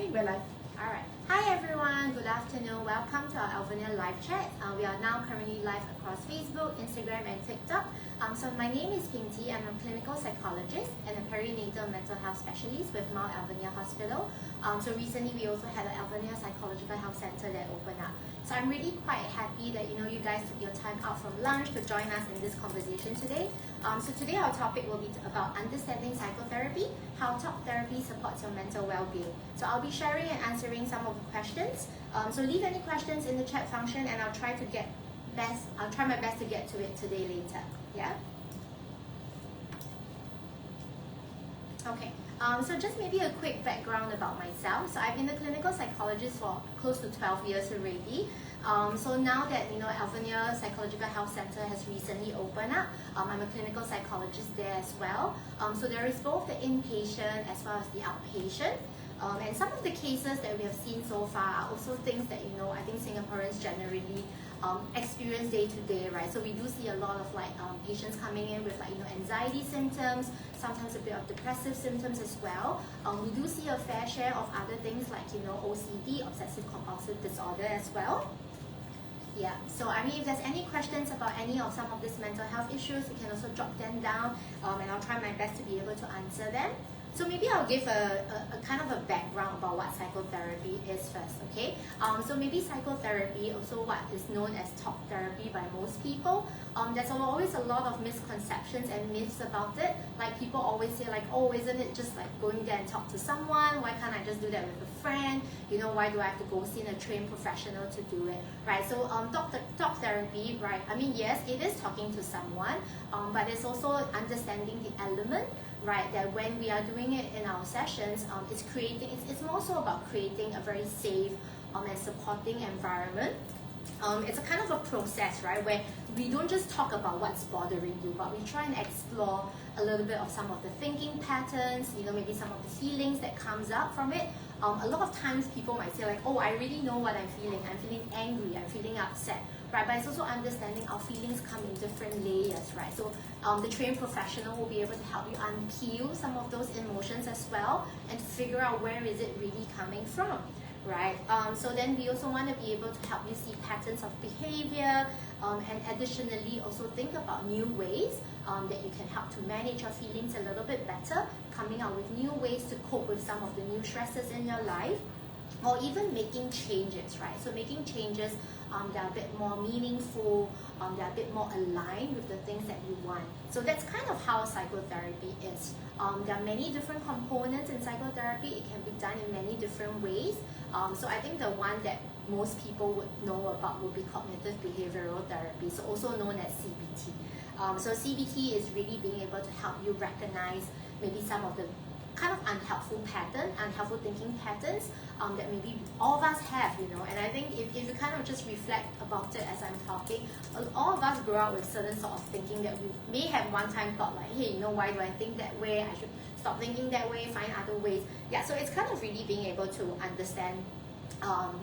think we're live. Alright. Hi everyone, good afternoon. Welcome to our Alvernia Live Chat. We are now currently live across Facebook, Instagram and TikTok. So my name is Ping T. I'm a clinical psychologist and a perinatal mental health specialist with Mount Alvernia Hospital. So recently we also had an Alvernia Psychological Health Center that opened up. So I'm really quite happy that you guys took your time out from lunch to join us in this conversation today. So today our topic will be about understanding psychotherapy, how talk therapy supports your mental well-being. So I'll be sharing and answering some of the questions. So leave any questions in the chat function and I'll try my best to get to it today later. Yeah? Okay. So just maybe a quick background about myself. So I've been a clinical psychologist for close to 12 years already. So now that Alvernia Psychological Health Center has recently opened up, I'm a clinical psychologist there as well. So there is both the inpatient as well as the outpatient. And some of the cases that we have seen so far are also things that I think Singaporeans generally experience day to day, right? So we do see a lot of patients coming in with anxiety symptoms, sometimes a bit of depressive symptoms as well. We do see a fair share of other things like OCD, obsessive compulsive disorder as well. Yeah, so I mean, if there's any questions about any of some of these mental health issues, you can also drop them down and I'll try my best to be able to answer them. So maybe I'll give a kind of a background about what psychotherapy is first, okay? So maybe psychotherapy, also what is known as talk therapy by most people. There's always a lot of misconceptions and myths about it. Like people always say oh, isn't it just like going there and talk to someone? Why can't I just do that with a friend? Why do I have to go see a trained professional to do it, right? So talk therapy, right? I mean, yes, it is talking to someone, but it's also understanding the element, right, that when we are doing it in our sessions, it's more so about creating a very safe and supporting environment. It's a kind of a process, right, where we don't just talk about what's bothering you, but we try and explore a little bit of some of the thinking patterns, maybe some of the feelings that comes up from it. A lot of times people might say oh, I really know what I'm feeling angry, I'm feeling upset, right? But it's also understanding our feelings come in different layers, right? So the trained professional will be able to help you unpeel some of those emotions as well and to figure out where is it really coming from, right? So then we also want to be able to help you see patterns of behavior and additionally also think about new ways that you can help to manage your feelings a little bit better, coming out with new ways to cope with some of the new stresses in your life, or even making changes, right? So making changes that are a bit more meaningful, that are a bit more aligned with the things that you want. So that's kind of how psychotherapy is. There are many different components in psychotherapy. It can be done in many different ways. So I think the one that most people would know about would be cognitive behavioral therapy, so also known as CBT. So CBT is really being able to help you recognize maybe some of the kind of unhelpful thinking patterns that maybe all of us have, and I think if you kind of just reflect about it as I'm talking, all of us grow up with certain sort of thinking that we may have one time thought hey, why do I think that way? I should stop thinking that way, find other ways. Yeah, so it's kind of really being able to understand how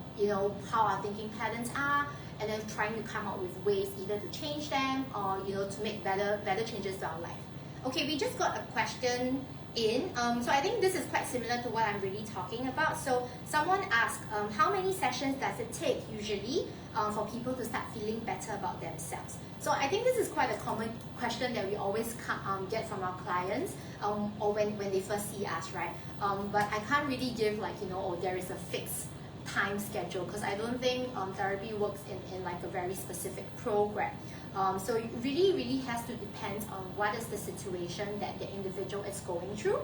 our thinking patterns are, and then trying to come up with ways either to change them or to make better changes to our life. Okay, we just got a question in. So I think this is quite similar to what I'm really talking about. So someone asked, how many sessions does it take usually for people to start feeling better about themselves? So I think this is quite a common question that we always get from our clients or when they first see us, right? But I can't really give there is a fixed time schedule, because I don't think therapy works in a very specific program. So it really has to depend on what is the situation that the individual is going through.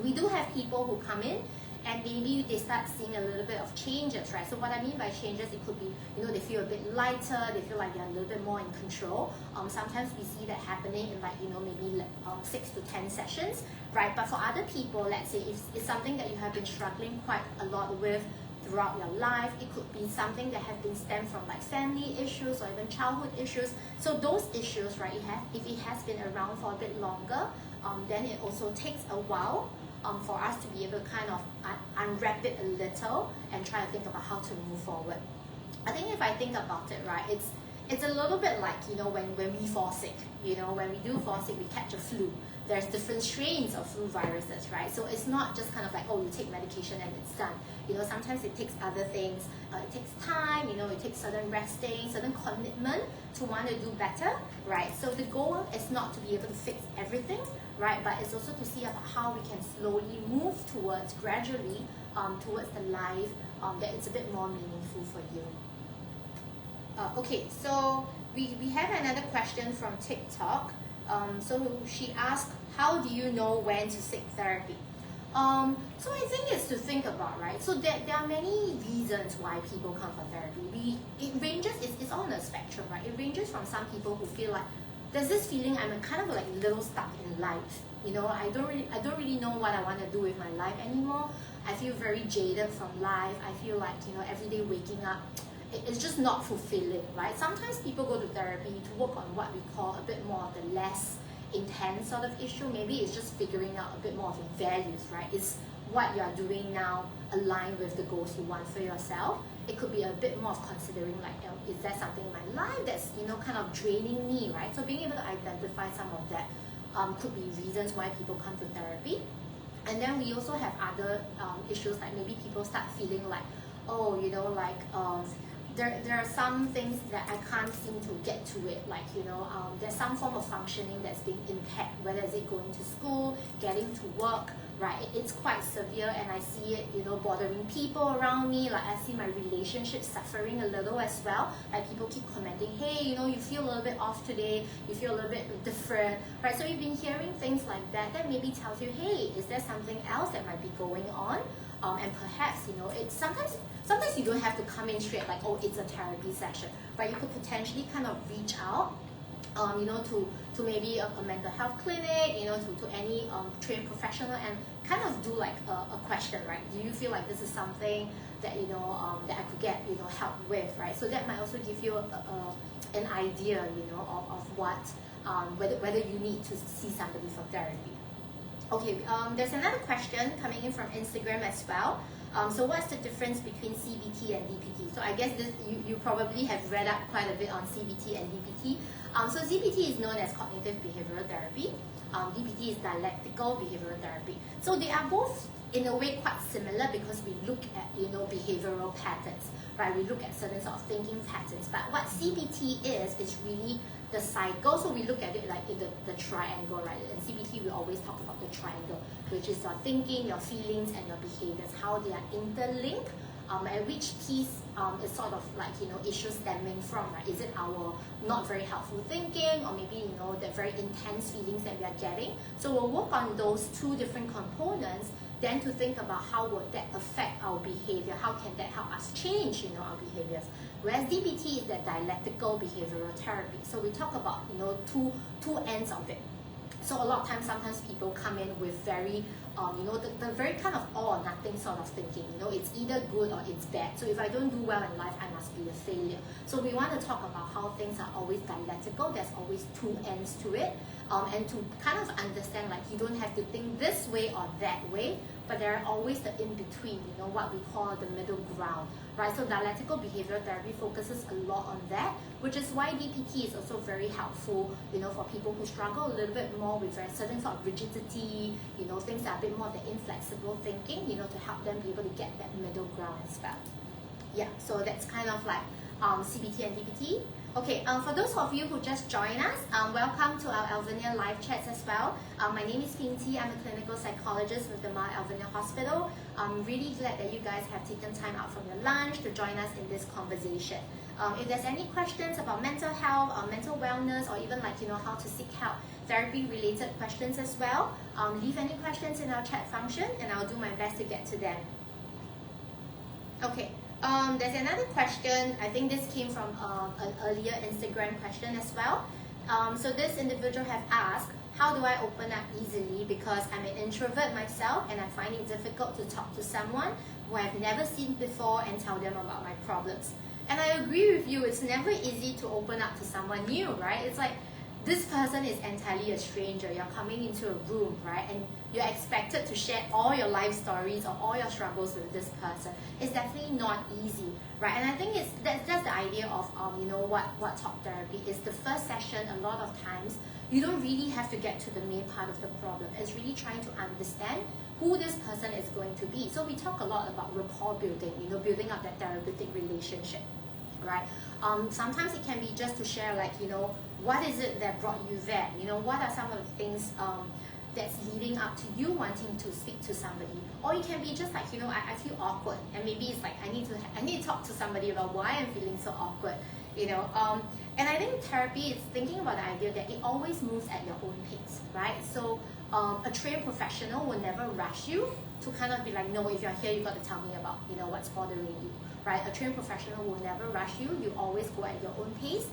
We do have people who come in and maybe they start seeing a little bit of changes, right? So what I mean by changes, it could be, they feel a bit lighter, they feel like they're a little bit more in control. Sometimes we see that happening in maybe 6 to 10 sessions, right? But for other people, let's say if it's something that you have been struggling quite a lot with throughout your life, it could be something that has been stemmed from family issues or even childhood issues. So those issues, right, if it has been around for a bit longer, then it also takes a while for us to be able to kind of unwrap it a little and try to think about how to move forward. I think if I think about it, right, it's a little bit like when we fall sick. When we do fall sick, we catch a flu, there's different strains of flu viruses, right? So it's not just kind of like, oh, you take medication and it's done. Sometimes it takes other things. It takes time, it takes certain resting, certain commitment to want to do better, right? So the goal is not to be able to fix everything, right? But it's also to see about how we can slowly move towards, gradually, towards the life that it's a bit more meaningful for you. Okay, so we have another question from TikTok. So she asked, how do you know when to seek therapy? So I think it's to think about, right? So there are many reasons why people come for therapy. It ranges, it's on the spectrum, right? It ranges from some people who feel like there's this feeling I'm kind of like a little stuck in life. I don't really know what I want to do with my life anymore. I feel very jaded from life. I feel like, every day waking up, it's just not fulfilling, right? Sometimes people go to therapy to work on what we call a bit more of the less intense sort of issue. Maybe it's just figuring out a bit more of the values, right? Is what you're doing now aligned with the goals you want for yourself? It could be a bit more of considering like, is there something in my life that's, kind of draining me, right? So being able to identify some of that could be reasons why people come to therapy. And then we also have other issues, like maybe people start feeling like, oh, there are some things that I can't seem to get to it, like, there's some form of functioning that's being impaired, whether is it going to school, getting to work, right? It's quite severe, and I see it, bothering people around me. Like, I see my relationships suffering a little as well. Like, people keep commenting, hey, you feel a little bit off today, you feel a little bit different, right? So you've been hearing things like that, that maybe tells you, hey, is there something else that might be going on? And perhaps, it's sometimes you don't have to come in straight like, oh, it's a therapy session, but you could potentially kind of reach out, to maybe a mental health clinic, to any trained professional, and kind of do like a question, right? Do you feel like this is something that, that I could get, help with, right? So that might also give you an idea, of what, whether you need to see somebody for therapy. Okay, there's another question coming in from Instagram as well. So what's the difference between CBT and DBT? So I guess you probably have read up quite a bit on CBT and DBT. So CBT is known as cognitive behavioral therapy. DBT is dialectical behavioral therapy. So they are both in a way quite similar because we look at behavioral patterns, right? We look at certain sort of thinking patterns. But what CBT is really the cycle. So we look at it like in the triangle, right? In CBT, we always talk about the triangle, which is your thinking, your feelings, and your behaviors, how they are interlinked, and which piece is sort of like, issues stemming from, right? Is it our not very helpful thinking, or maybe, the very intense feelings that we are getting? So we'll work on those two different components, then to think about how would that affect our behavior, how can that help us change, our behaviors. Whereas DBT is that dialectical behavioral therapy. So we talk about, two ends of it. So a lot of times, sometimes people come in with very, the very kind of all or nothing sort of thinking. It's either good or it's bad. So if I don't do well in life, I must be a failure. So we want to talk about how things are always dialectical. There's always two ends to it. And to kind of understand, like, you don't have to think this way or that way, but there are always the in-between, what we call the middle ground, right? So dialectical behavioral therapy focuses a lot on that, which is why DBT is also very helpful, for people who struggle a little bit more with a certain sort of rigidity, things that are a bit more of the inflexible thinking, to help them be able to get that middle ground as well. Yeah, so that's kind of like CBT and DBT. Okay, for those of you who just joined us, welcome to our Alvernia Live Chats as well. My name is Pinty. I'm a clinical psychologist with the Mount Alvernia Hospital. I'm really glad that you guys have taken time out from your lunch to join us in this conversation. If there's any questions about mental health or mental wellness, or even like, how to seek help, therapy-related questions as well, leave any questions in our chat function and I'll do my best to get to them. Okay. There's another question. I think this came from an earlier Instagram question as well. So this individual have asked, how do I open up easily? Because I'm an introvert myself and I find it difficult to talk to someone who I've never seen before and tell them about my problems. And I agree with you, it's never easy to open up to someone new, right? It's like this person is entirely a stranger. You're coming into a room, right? And you're expected to share all your life stories or all your struggles with this person. It's definitely not easy, right? And I think that's the idea of what talk therapy is. The first session, a lot of times, you don't really have to get to the main part of the problem. It's really trying to understand who this person is going to be. So we talk a lot about rapport building, building up that therapeutic relationship, right? Sometimes it can be just to share, like, what is it that brought you there? What are some of the things that's leading up to you wanting to speak to somebody? Or it can be just like, I feel awkward, and maybe it's like I need to talk to somebody about why I'm feeling so awkward. And I think therapy is thinking about the idea that it always moves at your own pace, right? So a trained professional will never rush you to kind of be like, no, if you're here, you got to tell me about what's bothering you, right? A trained professional will never rush you. You always go at your own pace.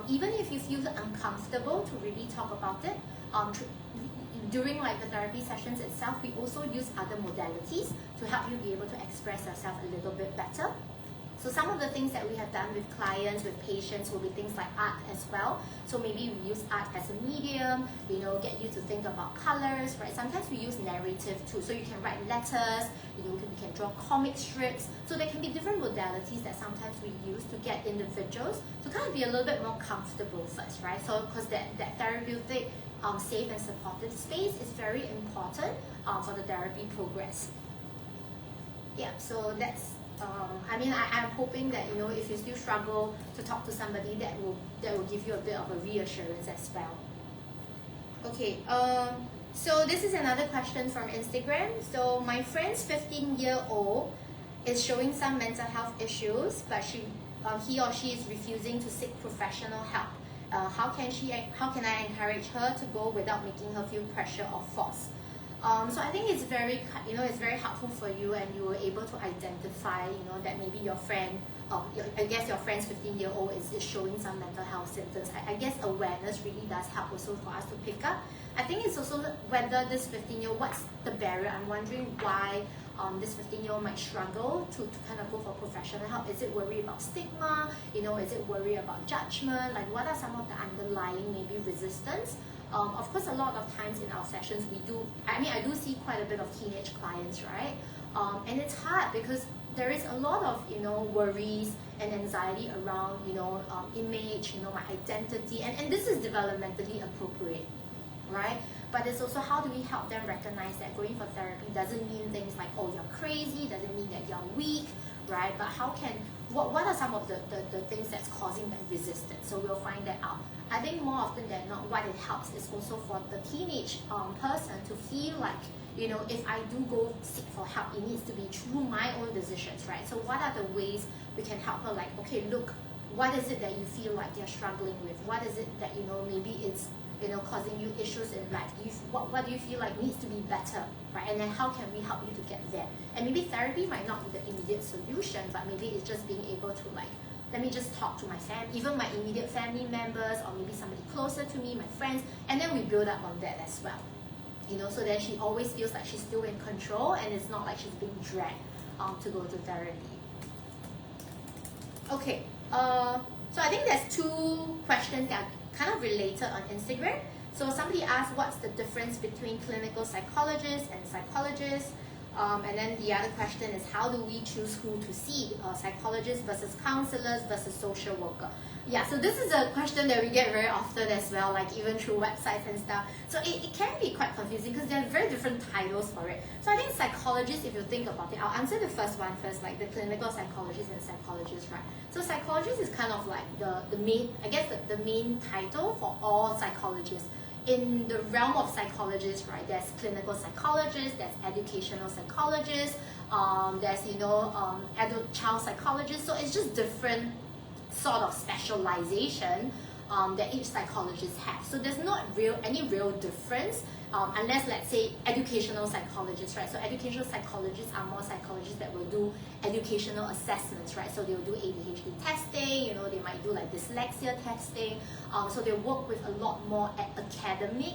Even if you feel uncomfortable to really talk about it, during like the therapy sessions itself, we also use other modalities to help you be able to express yourself a little bit better. So some of the things that we have done with clients, with patients, will be things like art as well. So maybe we use art as a medium, get you to think about colors, right? Sometimes we use narrative too. So you can write letters, we can draw comic strips. So there can be different modalities that sometimes we use to get individuals to kind of be a little bit more comfortable first, right? So because that therapeutic, safe and supportive space is very important for the therapy progress. Yeah, so that's I'm hoping that if you still struggle to talk to somebody, that will give you a bit of a reassurance as well. Okay, so this is another question from Instagram. So my friend's 15-year-old is showing some mental health issues, but he or she is refusing to seek professional help. How can I encourage her to go without making her feel pressure or force? So I think it's very helpful for you, and you were able to identify, that maybe your friend, I guess your friend's 15-year-old is showing some mental health symptoms. I guess awareness really does help also for us to pick up. I think it's also whether this 15-year-old, what's the barrier? I'm wondering why this 15-year-old might struggle to kind of go for professional help. Is it worry about stigma? Is it worry about judgment? Like, what are some of the underlying maybe resistance? Of course, a lot of times in our sessions, I do see quite a bit of teenage clients, right? And it's hard because there is a lot of, worries and anxiety around, image, my identity, and this is developmentally appropriate, right? But it's also, how do we help them recognize that going for therapy doesn't mean things like, oh, you're crazy, doesn't mean that you're weak, right? But what are some of the things that's causing that resistance? So we'll find that out. I think more often than not, what it helps is also for the teenage person to feel like, if I do go seek for help, it needs to be through my own decisions, right? So what are the ways we can help her? Like, okay, look, what is it that you feel like you're struggling with? What is it that, maybe it's, causing you issues in life? What do you feel like needs to be better, right? And then how can we help you to get there? And maybe therapy might not be the immediate solution, but maybe it's just being able to, like, let me just talk to my even my immediate family members, or maybe somebody closer to me, my friends, and then we build up on that as well. So then she always feels like she's still in control, and it's not like she's being dragged to go to therapy. Okay, so I think there's two questions that are kind of related on Instagram. So somebody asked, what's the difference between clinical psychologists and psychologists? And then the other question is, how do we choose who to see? Psychologists versus counselors versus social worker? Yeah, so this is a question that we get very often as well, like even through websites and stuff. So it can be quite confusing because there are very different titles for it. So I think psychologists, if you think about it, I'll answer the first one first, like the clinical psychologist and psychologist, right? So psychologist is kind of like the main, I guess the main title for all psychologists. In the realm of psychologists, right, there's clinical psychologists, there's educational psychologists, there's adult child psychologists. So it's just different sort of specialization that each psychologist has. So there's not any real difference unless, let's say, educational psychologists, right? So educational psychologists are more psychologists that will do educational assessments, right? So they'll do ADHD testing, they might do like dyslexia testing. So they work with a lot more academic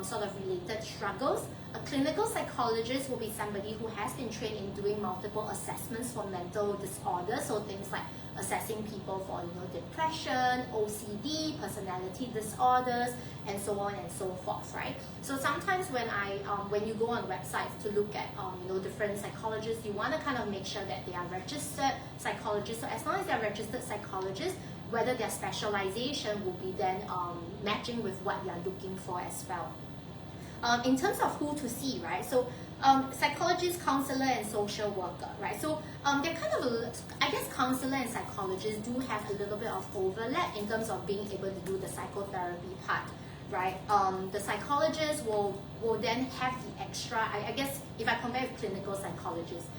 sort of related struggles. A clinical psychologist will be somebody who has been trained in doing multiple assessments for mental disorders, so things like assessing people for depression, OCD, personality disorders, and so on and so forth, right? So sometimes when you go on websites to look at different psychologists, you want to kind of make sure that they are registered psychologists. So as long as they are registered psychologists, whether their specialization will be then matching with what you are looking for as well. In terms of who to see, right? So psychologist, counselor, and social worker, right? So they're kind of, I guess counselor and psychologist do have a little bit of overlap in terms of being able to do the psychotherapy part, right? The psychologist will then have the extra, I guess if I compare with clinical psychologists,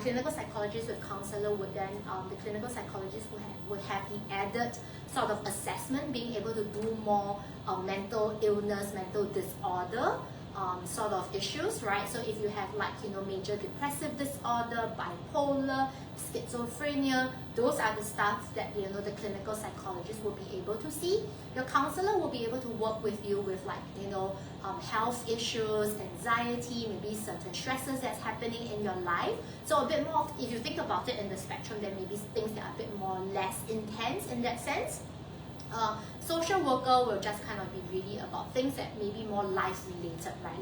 clinical psychologist with counselor would then, the clinical psychologist would have the added sort of assessment, being able to do more mental illness, mental disorder sort of issues, right? So if you have major depressive disorder, bipolar, schizophrenia, those are the stuff that the clinical psychologist will be able to see. Your counselor will be able to work with you with health issues, anxiety, maybe certain stresses that's happening in your life. So a bit more, if you think about it in the spectrum, then maybe things that are a bit more less intense in that sense. Social worker will just kind of be really about things that may be more life related, right?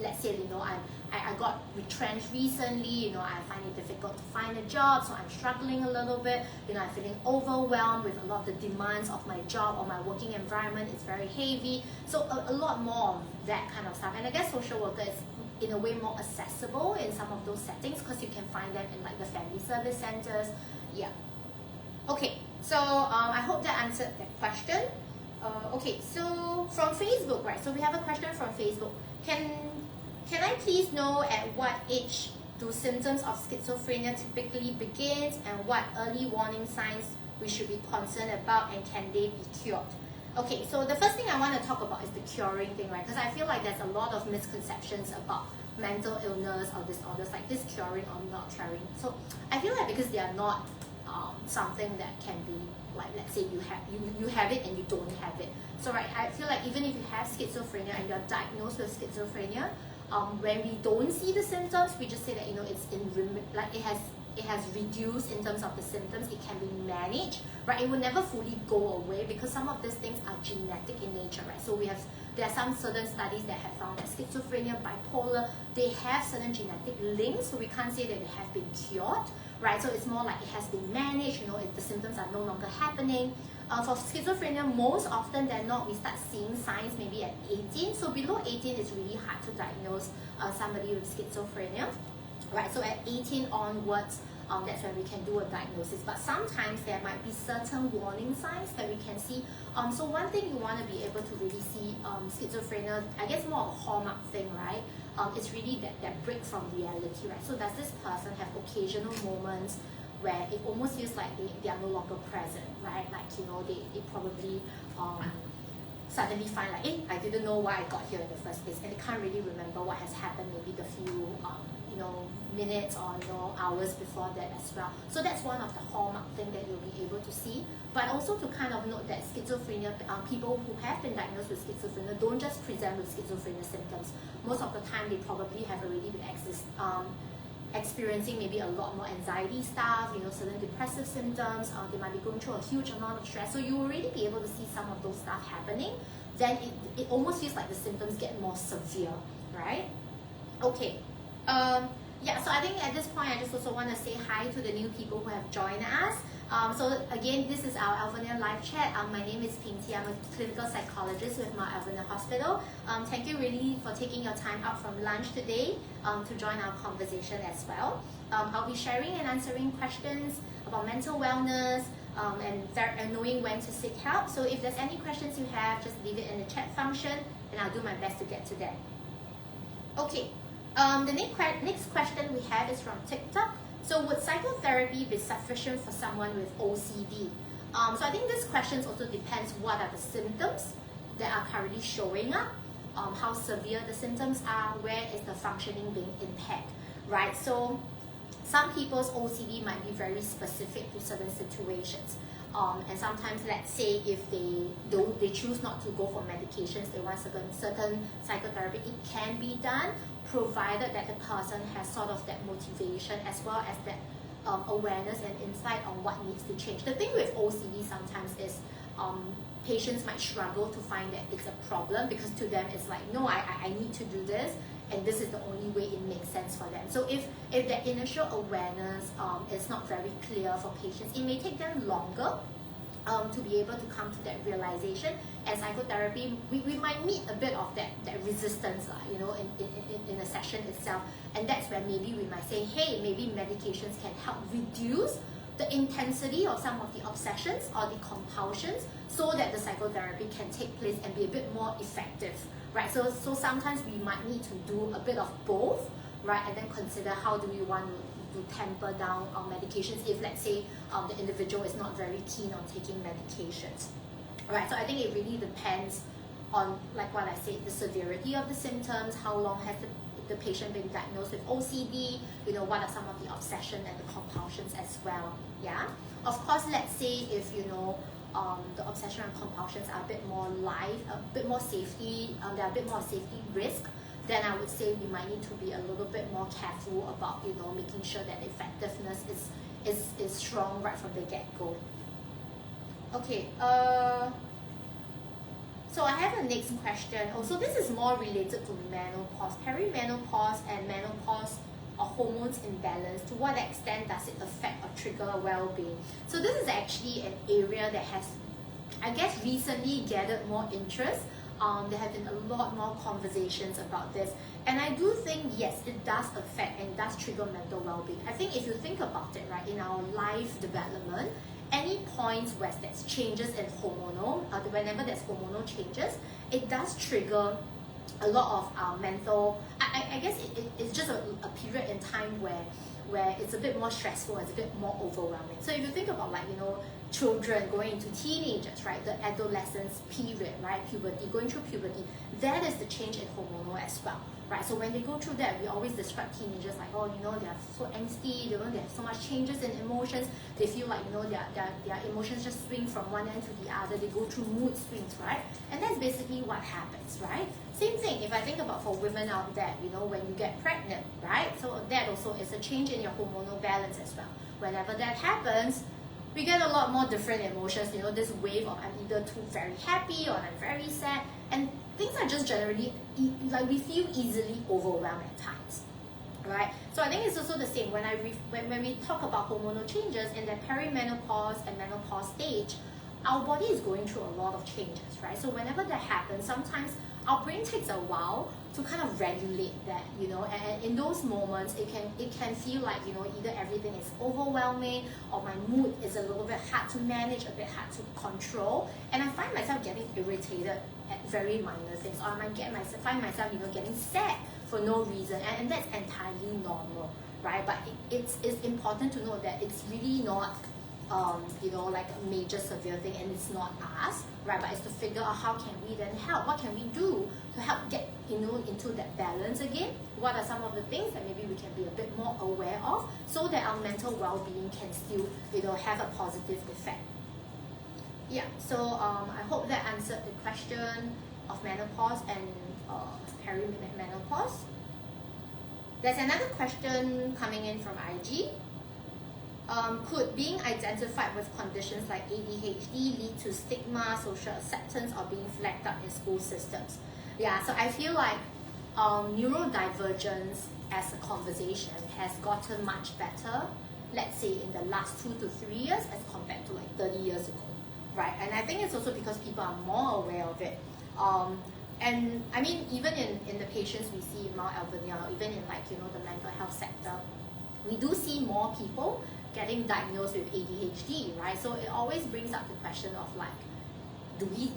Let's say I got retrenched recently, I find it difficult to find a job, so I'm struggling a little bit, I'm feeling overwhelmed with a lot of the demands of my job or my working environment. It's very heavy, so a lot more of that kind of stuff. And I guess social worker is in a way more accessible in some of those settings because you can find them in the family service centers. Yeah. Okay, so I hope that answered that question. Okay, so from Facebook, right? So we have a question from Facebook. Can I please know at what age do symptoms of schizophrenia typically begin, and what early warning signs we should be concerned about, and can they be cured? Okay, so the first thing I want to talk about is the curing thing, right? Because I feel like there's a lot of misconceptions about mental illness or disorders like this curing or not curing. So I feel like because they are not something that can be let's say you have it and you don't have it. So right, I feel like even if you have schizophrenia and you're diagnosed with schizophrenia, when we don't see the symptoms, we just say that it's it has reduced in terms of the symptoms. It can be managed, right? It will never fully go away because some of these things are genetic in nature, right? So there are some certain studies that have found that schizophrenia, bipolar, they have certain genetic links, so we can't say that they have been cured, right? So it's more like it has been managed, if the symptoms are no longer happening. For schizophrenia, most often than not, we start seeing signs maybe at 18. So below 18, it's really hard to diagnose somebody with schizophrenia, right? So at 18 onwards, that's when we can do a diagnosis. But sometimes there might be certain warning signs that we can see. So one thing you want to be able to really see schizophrenia, I guess more of a hallmark thing, right? It's really that break from reality, right? So does this person have occasional moments where it almost feels like they are no longer present, right? They probably suddenly find I didn't know why I got here in the first place, and they can't really remember what has happened maybe the few minutes or hours before that as well. So that's one of the hallmark thing that you'll be able to see. But also to kind of note that schizophrenia, people who have been diagnosed with schizophrenia don't just present with schizophrenia symptoms. Most of the time they probably have already been experiencing maybe a lot more anxiety stuff, certain depressive symptoms, they might be going through a huge amount of stress. So you will really be able to see some of those stuff happening. Then it almost feels like the symptoms get more severe, right? Okay. Yeah, so I think at this point I just also want to say hi to the new people who have joined us. So again, this is our Alvernia Live Chat. My name is Pinty. I'm a clinical psychologist with Mount Alvernia Hospital. Thank you really for taking your time out from lunch today to join our conversation as well. I'll be sharing and answering questions about mental wellness and knowing when to seek help. So if there's any questions you have, just leave it in the chat function and I'll do my best to get to them. Okay. The next question we have is from TikTok. So would psychotherapy be sufficient for someone with OCD? So I think this question also depends what are the symptoms that are currently showing up, how severe the symptoms are, where is the functioning being impaired, right? So some people's OCD might be very specific to certain situations. And sometimes, let's say if they choose not to go for medications, they want certain psychotherapy, it can be done, provided that the person has sort of that motivation as well as that awareness and insight on what needs to change. The thing with OCD sometimes is patients might struggle to find that it's a problem, because to them it's like, no, I need to do this, and this is the only way it makes sense for them. So if the initial awareness is not very clear for patients, it may take them longer to be able to come to that realization. And psychotherapy, we might meet a bit of that resistance, you know, in a session itself. And that's where maybe we might say, hey, maybe medications can help reduce the intensity of some of the obsessions or the compulsions, so that the psychotherapy can take place and be a bit more effective, right? So sometimes we might need to do a bit of both, right? And then consider how do we want to temper down our medications if, let's say, the individual is not very keen on taking medications, right? So I think it really depends on, like what I said, the severity of the symptoms, how long has the patient been diagnosed with OCD, you know, what are some of the obsession and the compulsions as well, yeah? Of course, let's say if, you know, the obsession and compulsions are a bit more live, a bit more safety, there are a bit more safety risk, then I would say we might need to be a little bit more careful about, you know, making sure that effectiveness is strong right from the get-go. Okay, so I have a next question. Also, this is more related to menopause, perimenopause and menopause or hormones imbalance. To what extent does it affect or trigger well-being? So this is actually an area that has, I guess, recently gathered more interest. There have been a lot more conversations about this, and I do think, yes, it does affect and does trigger mental well-being. I think if you think about it, right, in our life development, any points where there's changes in hormonal, whenever there's hormonal changes, it does trigger a lot of our mental, I guess it's just a period in time where it's a bit more stressful, it's a bit more overwhelming. So if you think about, like, you know, children going into teenagers, right, the adolescence period, right, puberty, going through puberty, that is the change in hormonal as well, right? So when they go through that, we always describe teenagers like, oh, you know, they are so angsty, you know, they have so much changes in emotions, they feel like, you know, their emotions just swing from one end to the other, they go through mood swings, right? And that's basically what happens, right? Same thing if I think about for women out there, you know, when you get pregnant, right? So that also is a change in your hormonal balance as well. Whenever that happens, we get a lot more different emotions, you know, this wave of I'm either too very happy or I'm very sad, and things are just generally, like, we feel easily overwhelmed at times, right? So I think it's also the same when when we talk about hormonal changes in the perimenopause and menopause stage, our body is going through a lot of changes, right? So whenever that happens, sometimes our brain takes a while to kind of regulate that, you know, and in those moments it can feel like, you know, either everything is overwhelming or my mood is a little bit hard to manage, a bit hard to control, and I find myself getting irritated at very minor things, or I might find myself, you know, getting sad for no reason, and that's entirely normal, right? But it's important to know that it's really not you know, like a major severe thing, and it's not us, right? But it's to figure out how can we then help, what can we do to help get, you know, into that balance again. What are some of the things that maybe we can be a bit more aware of, so that our mental well-being can still, you know, have a positive effect. Yeah, so I hope that answered the question of menopause and perimenopause. There's another question coming in from IG. Could being identified with conditions like ADHD lead to stigma, social acceptance, or being flagged up in school systems? Yeah, so I feel like neurodivergence as a conversation has gotten much better, let's say in the last 2 to 3 years as compared to like 30 years ago, right? And I think it's also because people are more aware of it. And I mean, even in the patients we see in Mount Alvernia, even in, like, you know, the mental health sector, we do see more people getting diagnosed with ADHD, right? So it always brings up the question of, like,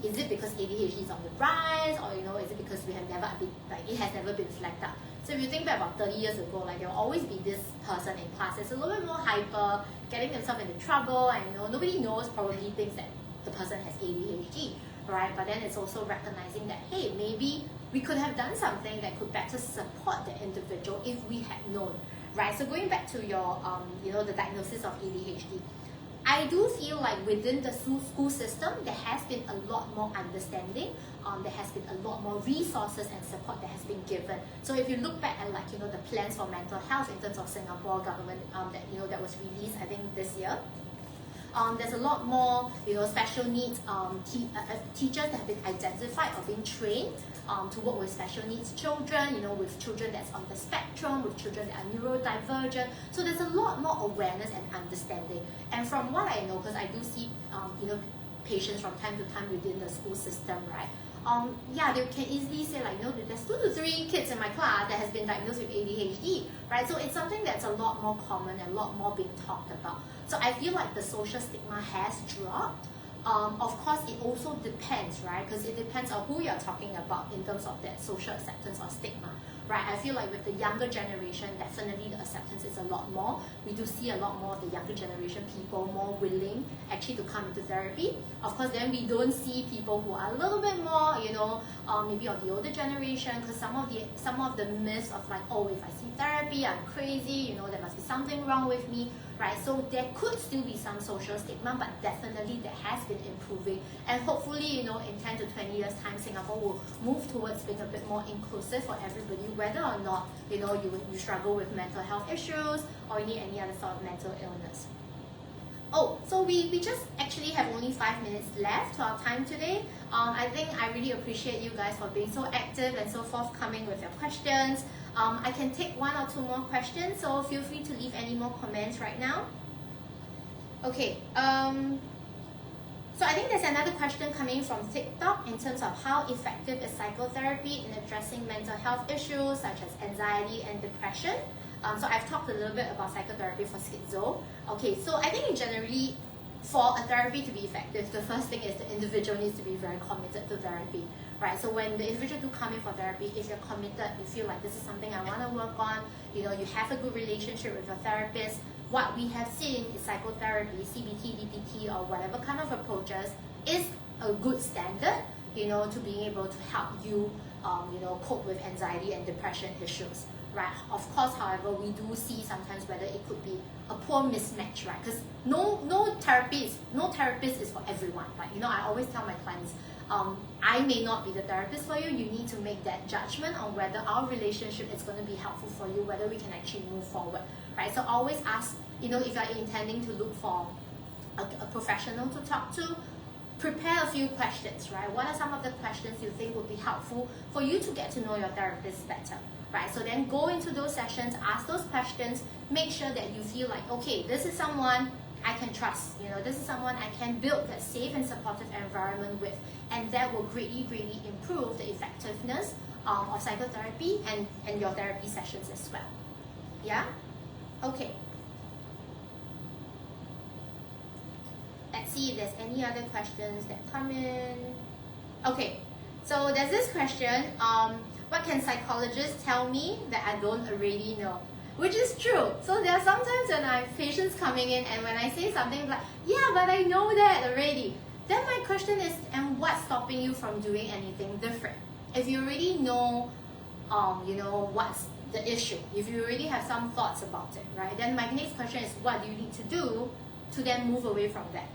is it because ADHD is on the rise, or, you know, is it because we have never been, like, it has never been flagged up? So if you think back about 30 years ago, like, there will always be this person in class that's a little bit more hyper, getting themselves into trouble, and, you know, nobody knows, probably thinks that the person has ADHD, right? But then it's also recognizing that, hey, maybe we could have done something that could better support the individual if we had known, right? So going back to your, you know, the diagnosis of ADHD, I do feel like within the school system, there has been a lot more understanding. There has been a lot more resources and support that has been given. So if you look back at like, the plans for mental health in terms of Singapore government that was released, I think this year, there's a lot more, special needs teachers that have been identified or being trained to work with special needs children, with children that's on the spectrum, with children that are neurodivergent. So there's a lot more awareness and understanding. And from what I know, because I do see, patients from time to time within the school system, right? They can easily say like, there's 2 to 3 kids in my class that has been diagnosed with ADHD, right? So it's something that's a lot more common and a lot more being talked about. So I feel like the social stigma has dropped. Of course, it also depends, right? Because it depends on who you're talking about in terms of that social acceptance or stigma, right? I feel like with the younger generation, definitely the acceptance is a lot more. We do see a lot more of the younger generation people more willing actually to come into therapy. Of course, then we don't see people who are a little bit more, maybe of the older generation, because some of the myths of like, oh, if I see therapy, I'm crazy, there must be something wrong with me. Right, so there could still be some social stigma, but definitely there has been improving. And hopefully, in 10 to 20 years' time, Singapore will move towards being a bit more inclusive for everybody, whether or not, you struggle with mental health issues or you need any other sort of mental illness. Oh, so we just actually have only 5 minutes left to our time today. I think I really appreciate you guys for being so active and so forthcoming with your questions. I can take 1 or 2 more questions, so feel free to leave any more comments right now. Okay, so I think there's another question coming from TikTok in terms of how effective is psychotherapy in addressing mental health issues such as anxiety and depression. So I've talked a little bit about psychotherapy for schizo. Okay, so I think generally for a therapy to be effective, the first thing is the individual needs to be very committed to therapy, right? So when the individual do come in for therapy, if you're committed, you feel like this is something I want to work on, you have a good relationship with your therapist. What we have seen is psychotherapy, CBT, DBT, or whatever kind of approaches is a good standard, to being able to help you, cope with anxiety and depression issues. Right. Of course, however, we do see sometimes whether it could be a poor mismatch, right? Because no therapist is for everyone. Like I always tell my clients, I may not be the therapist for you. You need to make that judgment on whether our relationship is going to be helpful for you, whether we can actually move forward, right? So always ask, if you're intending to look for a professional to talk to, prepare a few questions, right? What are some of the questions you think would be helpful for you to get to know your therapist better? Right, so then go into those sessions, ask those questions, make sure that you feel like, okay, this is someone I can trust, this is someone I can build that safe and supportive environment with, and that will greatly improve the effectiveness of psychotherapy and your therapy sessions as well. Yeah? Okay. Let's see if there's any other questions that come in. Okay, so there's this question, what can psychologists tell me that I don't already know? Which is true. So there are sometimes when I have patients coming in and when I say something like, yeah, but I know that already. Then my question is, and what's stopping you from doing anything different? If you already know, what's the issue, if you already have some thoughts about it, right? Then my next question is, what do you need to do to then move away from that,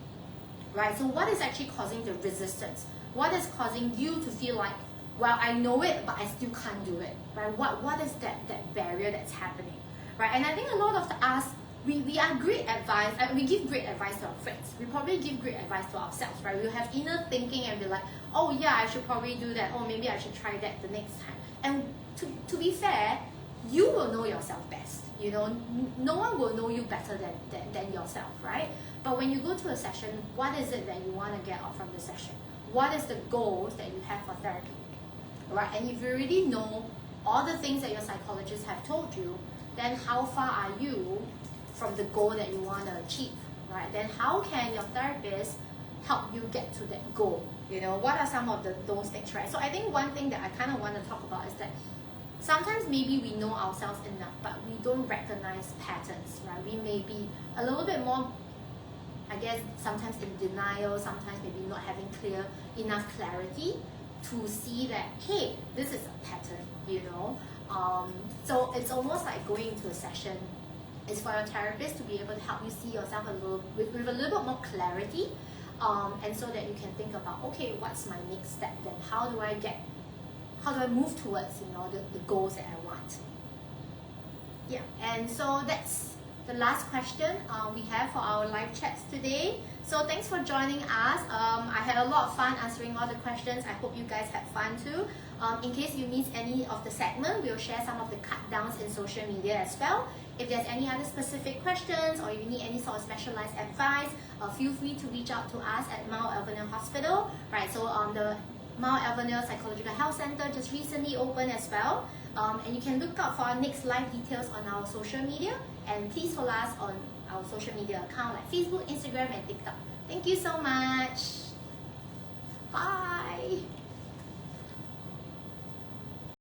right? So what is actually causing the resistance? What is causing you to feel like, well, I know it, but I still can't do it, right? What is that barrier that's happening, right? And I think a lot of us, we are great advice, we give great advice to our friends. We probably give great advice to ourselves, right? We have inner thinking and be like, oh yeah, I should probably do that, or maybe I should try that the next time. And to be fair, you will know yourself best. No one will know you better than yourself, right? But when you go to a session, what is it that you want to get out from the session? What is the goals that you have for therapy? Right, and if you already know all the things that your psychologists have told you, then how far are you from the goal that you want to achieve, right? Then how can your therapist help you get to that goal? What are some of those things, right? So I think one thing that I kind of want to talk about is that sometimes maybe we know ourselves enough, but we don't recognize patterns, right? We may be a little bit more, I guess, sometimes in denial, sometimes maybe not having enough clarity to see that, hey, this is a pattern, So it's almost like going into a session is for your therapist to be able to help you see yourself with a little bit more clarity, and so that you can think about, okay, what's my next step then? How do I move towards, you know, the goals that I want? Yeah, and so that's the last question we have for our live chats today. So thanks for joining us. I had a lot of fun answering all the questions. I hope you guys had fun too. In case you missed any of the segment, we'll share some of the cut downs in social media as well. If there's any other specific questions or you need any sort of specialized advice, feel free to reach out to us at Mount Alvernia Hospital. Right, so the Mount Alvernia Psychological Health Center just recently opened as well. And you can look out for our next live details on our social media. And please follow us on our social media account like Facebook, Instagram, and TikTok. Thank you so much. Bye.